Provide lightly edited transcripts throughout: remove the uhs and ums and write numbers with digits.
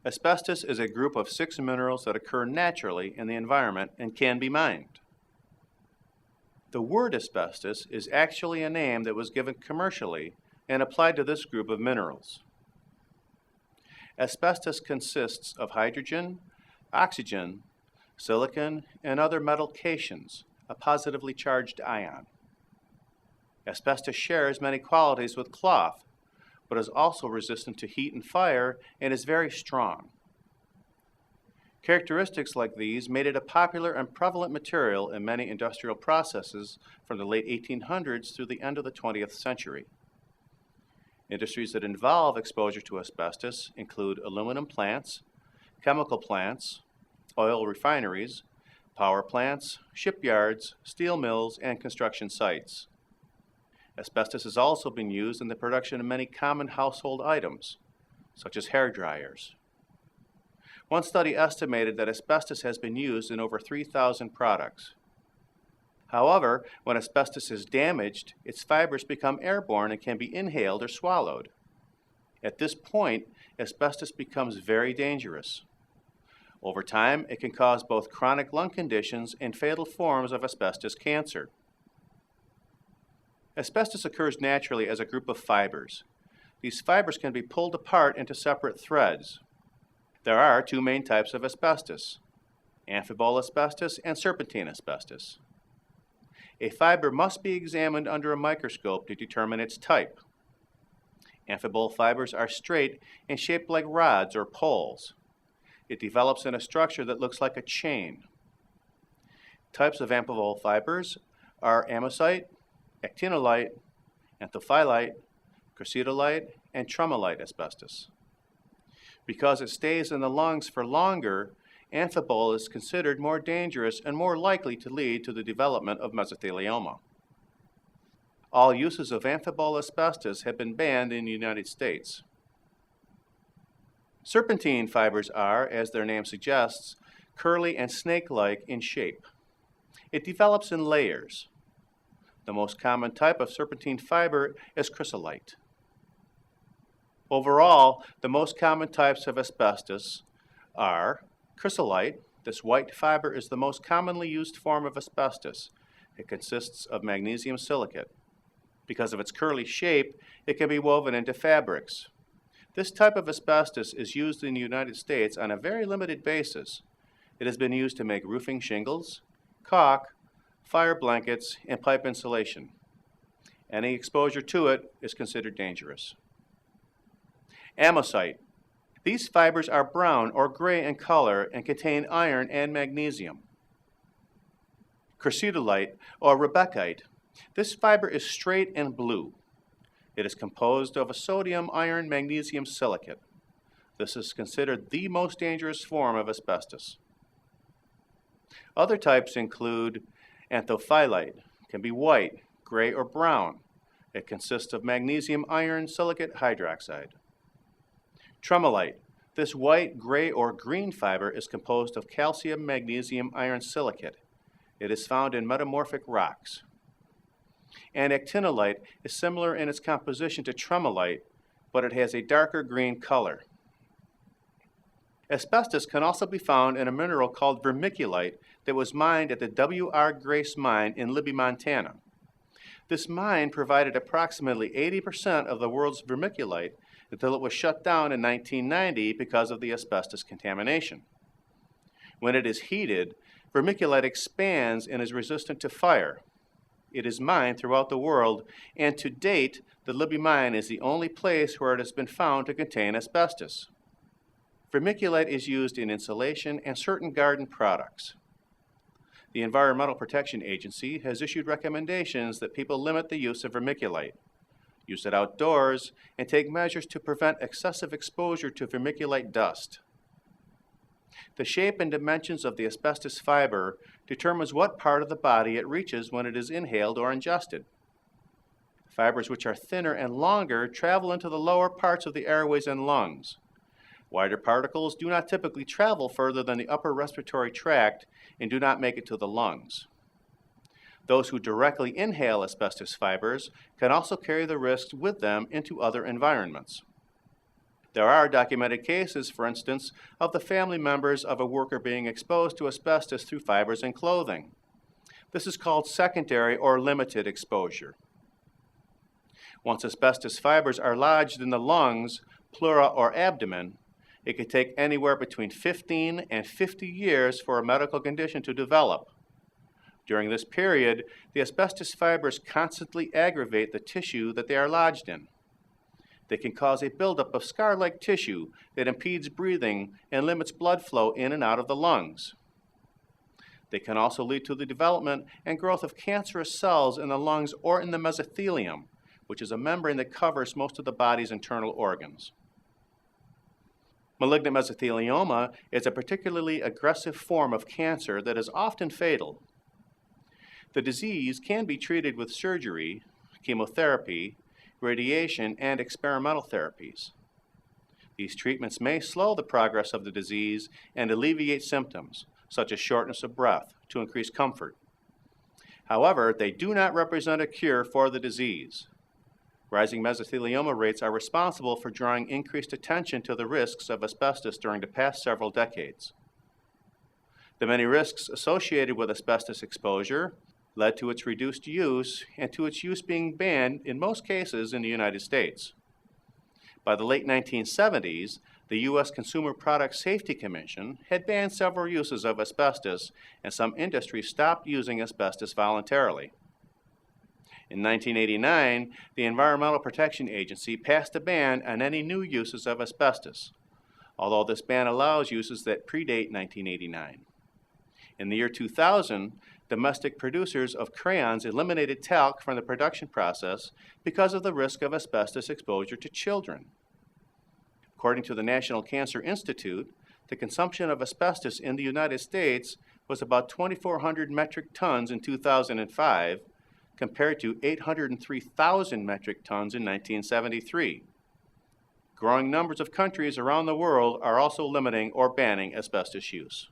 Asbestos is a group of 6 minerals that occur naturally in the environment and can be mined. The word asbestos is actually a name that was given commercially and applied to this group of minerals. Asbestos consists of hydrogen, oxygen, silicon, and other metal cations, a positively charged ion. Asbestos shares many qualities with cloth, but is also resistant to heat and fire and is very strong. Characteristics like these made it a popular and prevalent material in many industrial processes from the late 1800s through the end of the 20th century. Industries that involve exposure to asbestos include aluminum plants, chemical plants, oil refineries, power plants, shipyards, steel mills, and construction sites. Asbestos has also been used in the production of many common household items, such as hair dryers. One study estimated that asbestos has been used in over 3,000 products. However, when asbestos is damaged, its fibers become airborne and can be inhaled or swallowed. At this point, asbestos becomes very dangerous. Over time, it can cause both chronic lung conditions and fatal forms of asbestos cancer. Asbestos occurs naturally as a group of fibers. These fibers can be pulled apart into separate threads. There are 2 main types of asbestos, amphibole asbestos and serpentine asbestos. A fiber must be examined under a microscope to determine its type. Amphibole fibers are straight and shaped like rods or poles. It develops in a structure that looks like a chain. Types of amphibole fibers are amosite, actinolite, anthophyllite, crucidolite, and tremolite asbestos. Because it stays in the lungs for longer, amphibole is considered more dangerous and more likely to lead to the development of mesothelioma. All uses of amphibole asbestos have been banned in the United States. Serpentine fibers are, as their name suggests, curly and snake-like in shape. It develops in layers. The most common type of serpentine fiber is chrysolite. Overall, the most common types of asbestos are chrysolite. This white fiber is the most commonly used form of asbestos. It consists of magnesium silicate. Because of its curly shape, it can be woven into fabrics. This type of asbestos is used in the United States on a very limited basis. It has been used to make roofing shingles, caulk, fire blankets, and pipe insulation. Any exposure to it is considered dangerous. Amosite. These fibers are brown or gray in color and contain iron and magnesium. Crucidolite or rebecite. This fiber is straight and blue. It is composed of a sodium-iron-magnesium silicate. This is considered the most dangerous form of asbestos. Other types include anthophyllite. It can be white, gray, or brown. It consists of magnesium iron silicate hydroxide. Tremolite. This white, gray, or green fiber is composed of calcium magnesium iron silicate. It is found in metamorphic rocks. And actinolite is similar in its composition to tremolite, but it has a darker green color. Asbestos can also be found in a mineral called vermiculite that was mined at the W.R. Grace mine in Libby, Montana. This mine provided approximately 80% of the world's vermiculite until it was shut down in 1990 because of the asbestos contamination. When it is heated, vermiculite expands and is resistant to fire. It is mined throughout the world, and to date, the Libby mine is the only place where it has been found to contain asbestos. Vermiculite is used in insulation and certain garden products. The Environmental Protection Agency has issued recommendations that people limit the use of vermiculite, use it outdoors, and take measures to prevent excessive exposure to vermiculite dust. The shape and dimensions of the asbestos fiber determines what part of the body it reaches when it is inhaled or ingested. Fibers which are thinner and longer travel into the lower parts of the airways and lungs. Wider particles do not typically travel further than the upper respiratory tract and do not make it to the lungs. Those who directly inhale asbestos fibers can also carry the risks with them into other environments. There are documented cases, for instance, of the family members of a worker being exposed to asbestos through fibers in clothing. This is called secondary or limited exposure. Once asbestos fibers are lodged in the lungs, pleura, or abdomen, it can take anywhere between 15 and 50 years for a medical condition to develop. During this period, the asbestos fibers constantly aggravate the tissue that they are lodged in. They can cause a buildup of scar-like tissue that impedes breathing and limits blood flow in and out of the lungs. They can also lead to the development and growth of cancerous cells in the lungs or in the mesothelium, which is a membrane that covers most of the body's internal organs. Malignant mesothelioma is a particularly aggressive form of cancer that is often fatal. The disease can be treated with surgery, chemotherapy, radiation, and experimental therapies. These treatments may slow the progress of the disease and alleviate symptoms, such as shortness of breath, to increase comfort. However, they do not represent a cure for the disease. Rising mesothelioma rates are responsible for drawing increased attention to the risks of asbestos during the past several decades. The many risks associated with asbestos exposure led to its reduced use and to its use being banned in most cases in the United States. By the late 1970s, the U.S. Consumer Product Safety Commission had banned several uses of asbestos, and some industries stopped using asbestos voluntarily. In 1989, the Environmental Protection Agency passed a ban on any new uses of asbestos, although this ban allows uses that predate 1989. In the year 2000, domestic producers of crayons eliminated talc from the production process because of the risk of asbestos exposure to children. According to the National Cancer Institute, the consumption of asbestos in the United States was about 2,400 metric tons in 2005, compared to 803,000 metric tons in 1973. Growing numbers of countries around the world are also limiting or banning asbestos use.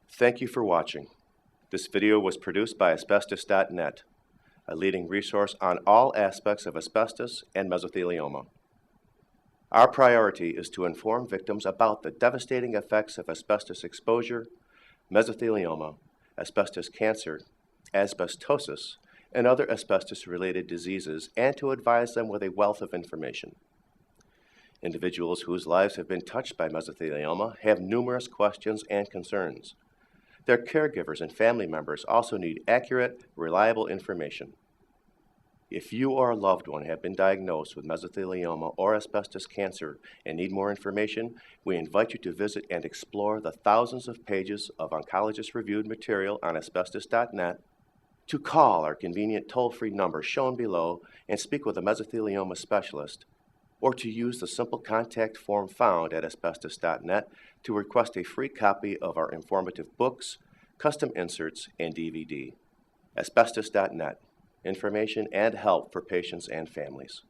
Thank you for watching. This video was produced by Asbestos.Net, a leading resource on all aspects of asbestos and mesothelioma. Our priority is to inform victims about the devastating effects of asbestos exposure, mesothelioma, asbestos cancer, asbestosis, and other asbestos-related diseases, and to advise them with a wealth of information. Individuals whose lives have been touched by mesothelioma have numerous questions and concerns. Their caregivers and family members also need accurate, reliable information. If you or a loved one have been diagnosed with mesothelioma or asbestos cancer and need more information, we invite you to visit and explore the thousands of pages of oncologist-reviewed material on Asbestos.net, to call our convenient toll-free number shown below and speak with a mesothelioma specialist, or to use the simple contact form found at Asbestos.net to request a free copy of our informative books, custom inserts, and DVD. Asbestos.net. Information and help for patients and families.